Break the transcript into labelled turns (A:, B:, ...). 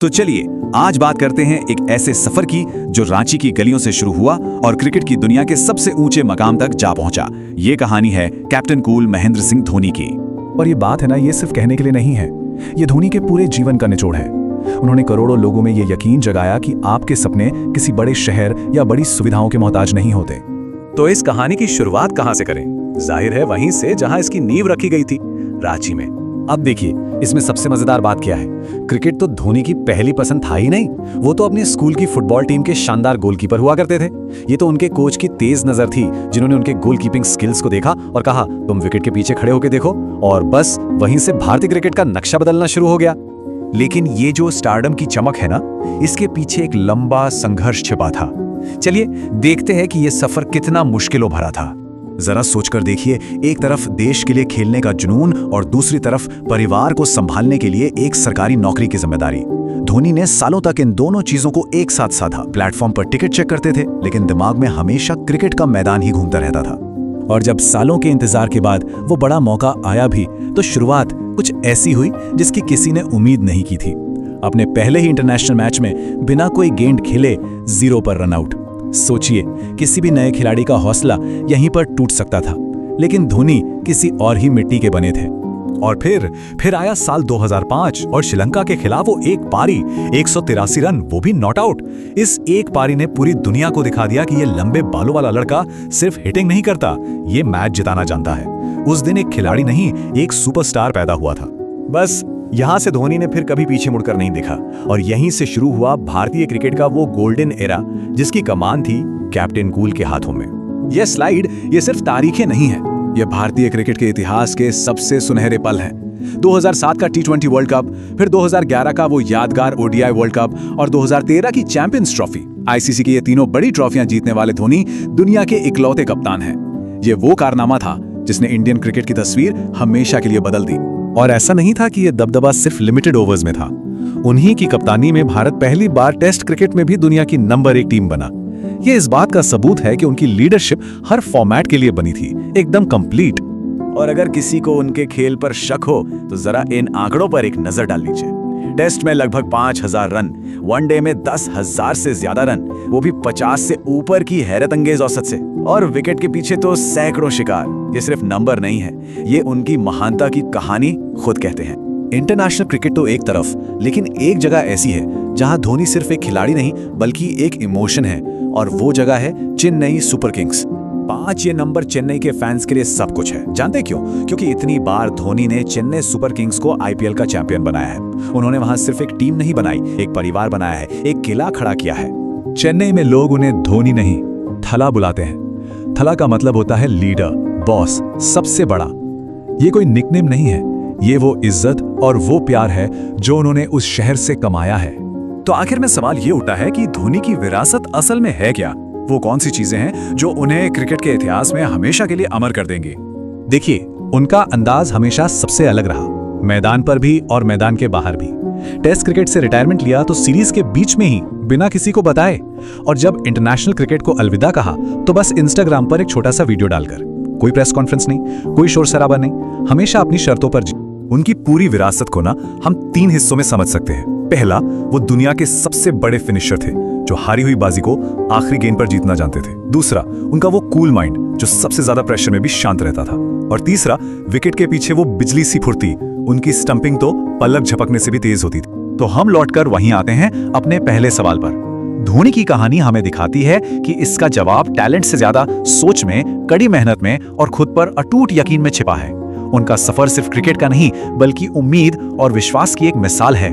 A: तो चलिए आज बात करते हैं एक ऐसे सफर की जो रांची की गलियों से शुरू हुआ और क्रिकेट की दुनिया के सबसे ऊंचे मकाम तक जा पहुंचा। ये कहानी है कैप्टन कूल महेंद्र सिंह धोनी की।
B: और ये बात है ना, ये सिर्फ कहने के लिए नहीं है, ये धोनी के पूरे जीवन का निचोड़ है। उन्होंने करोड़ों लोगों में ये यकीन जगाया कि आपके सपने किसी बड़े शहर या बड़ी सुविधाओं के मोहताज नहीं होते।
C: तो इस कहानी की शुरुआत कहां से करें? जाहिर है वहीं से जहां इसकी नींव रखी गई थी, रांची में।
B: अब देखिए, इसमें सबसे मजेदार बात क्या है, क्रिकेट तो धोनी की पहली पसंद था ही नहीं। वो तो अपने स्कूल की फुटबॉल टीम के शानदार गोलकीपर हुआ करते थे। ये तो उनके कोच की तेज नजर थी, जिन्होंने उनके गोलकीपिंग स्किल्स को देखा और कहा तुम विकेट के पीछे खड़े होकर देखो, और बस वहीं से भारतीय क्रिकेट का नक्शा बदलना शुरू हो गया।
A: लेकिन ये जो स्टारडम की चमक है ना, इसके पीछे एक लंबा संघर्ष छिपा था। चलिए देखते हैं कि ये सफर कितना मुश्किलों भरा था। जरा सोचकर देखिए, एक तरफ देश के लिए खेलने का जुनून और दूसरी तरफ परिवार को संभालने के लिए एक सरकारी नौकरी की जिम्मेदारी। धोनी ने सालों तक इन दोनों चीजों को एक साथ साधा। प्लेटफॉर्म पर टिकट चेक करते थे, लेकिन दिमाग में हमेशा क्रिकेट का मैदान ही घूमता रहता था। और जब सालों के इंतजार के बाद वो बड़ा मौका आया भी, तो शुरुआत कुछ ऐसी हुई जिसकी किसी ने उम्मीद नहीं की थी। अपने पहले ही इंटरनेशनल मैच में बिना कोई गेंद खेले 0 पर रन आउट। सोचिए, किसी भी नए खिलाड़ी का हौसला यहीं पर टूट सकता था, लेकिन धोनी किसी और ही मिट्टी के बने थे।
C: और फिर आया साल 2005 और श्रीलंका के खिलाफ वो एक पारी, 183 रन, वो भी नॉट आउट। इस एक पारी ने पूरी दुनिया को दिखा दिया कि ये लंबे बालों वाला लड़का सिर्फ हिटिंग नहीं करता, ये मैच जिताना जानता है। उस दिन एक खिलाड़ी नहीं, एक सुपरस्टार पैदा हुआ था। बस यहां से धोनी ने फिर कभी पीछे मुड़कर नहीं देखा, और यहीं से शुरू हुआ भारतीय क्रिकेट का वो गोल्डन एरा जिसकी कमान थी कैप्टन कूल के हाथों में। यह स्लाइड ये सिर्फ तारीखें नहीं है, यह भारतीय क्रिकेट के इतिहास के सबसे सुनहरे पल हैं। 2007 का T20 वर्ल्ड कप, फिर 2011 का वो यादगार ODI वर्ल्ड कप और 2013 की चैंपियंस ट्रॉफी। ICC की ये तीनों बड़ी ट्रॉफियां जीतने वाले धोनी दुनिया के इकलौते कप्तान हैं। ये वो कारनामा था जिसने इंडियन क्रिकेट की तस्वीर हमेशा के लिए बदल दी।
B: और ऐसा नहीं था कि यह दबदबा सिर्फ लिमिटेड ओवर्स में था। उन्हीं की कप्तानी में भारत पहली बार टेस्ट क्रिकेट में भी दुनिया की नंबर 1 टीम बना। यह इस बात का सबूत है कि उनकी लीडरशिप हर फॉर्मेट के लिए बनी थी, एकदम कंप्लीट।
C: और अगर किसी को उनके खेल पर शक हो तो जरा इन आंकड़ों पर एक नजर डाल लीजिए। टेस्ट में लगभग 5000 रन, वनडे में 10,000 से ज्यादा रन, वो भी 50 से ऊपर की हैरत अंगेज औसत से, और विकेट के पीछे तो सैकड़ों शिकार। ये सिर्फ नंबर नहीं है, ये उनकी महानता की कहानी खुद कहते हैं।
B: इंटरनेशनल क्रिकेट तो एक तरफ, लेकिन एक जगह ऐसी है जहां धोनी सिर्फ एक खिलाड़ी नहीं बल्कि एक इमोशन है, और वो जगह है चेन्नई सुपर किंग्स।
C: 5 ये नंबर चेन्नई के फैंस के लिए सब कुछ है। जानते क्यों? क्योंकि इतनी बार धोनी ने चेन्नई सुपर किंग्स को IPL का चैंपियन बनाया है। उन्होंने वहां सिर्फ एक टीम नहीं बनाई, एक परिवार बनाया है, एक किला खड़ा किया है।
B: चेन्नई में लोग उन्हें धोनी नहीं, थला बुलाते हैं। थला का मतलब होता है लीडर, बॉस, सबसे बड़ा। ये कोई निकनेम नहीं है, ये वो इज्जत और वो प्यार है जो उन्होंने उस शहर से कमाया है।
C: तो आखिर में सवाल ये उठा है कि धोनी की विरासत असल में है क्या? वो कौन सी चीजें हैं जो उन्हें क्रिकेट के इतिहास में हमेशा के लिए अमर कर देंगी?
B: देखिए, उनका अंदाज हमेशा सबसे अलग रहा, मैदान पर भी और मैदान के बाहर भी। टेस्ट क्रिकेट से रिटायरमेंट लिया तो सीरीज के बीच में ही, बिना किसी को बताए, और जब इंटरनेशनल क्रिकेट को अलविदा कहा तो बस इंस्टाग्राम पर एक छोटा सा वीडियो डालकर। कोई प्रेस कॉन्फ्रेंस नहीं, कोई शोर शराबा नहीं, हमेशा अपनी शर्तों पर।
C: उनकी पूरी विरासत को ना हम 3 हिस्सों में समझ सकते हैं। पहला, वो दुनिया के सबसे बड़े फिनिशर थे जो हारी हुई बाजी को आखिरी गेंद पर जीतना जानते थे। दूसरा, उनका वो कूल माइंड जो सबसे ज्यादा प्रेशर में भी शांत रहता था। और तीसरा, विकेट के पीछे वो बिजली सी फुर्ती, उनकी स्टंपिंग तो पलक झपकने से भी तेज होती थी। तो हम लौटकर वहीं आते हैं अपने पहले सवाल पर। धोनी की कहानी हमें दिखाती है कि इसका जवाब टैलेंट से ज्यादा सोच में, कड़ी मेहनत में और खुद पर अटूट यकीन में छिपा है। उनका सफर सिर्फ क्रिकेट का नहीं बल्कि उम्मीद और विश्वास की एक मिसाल है।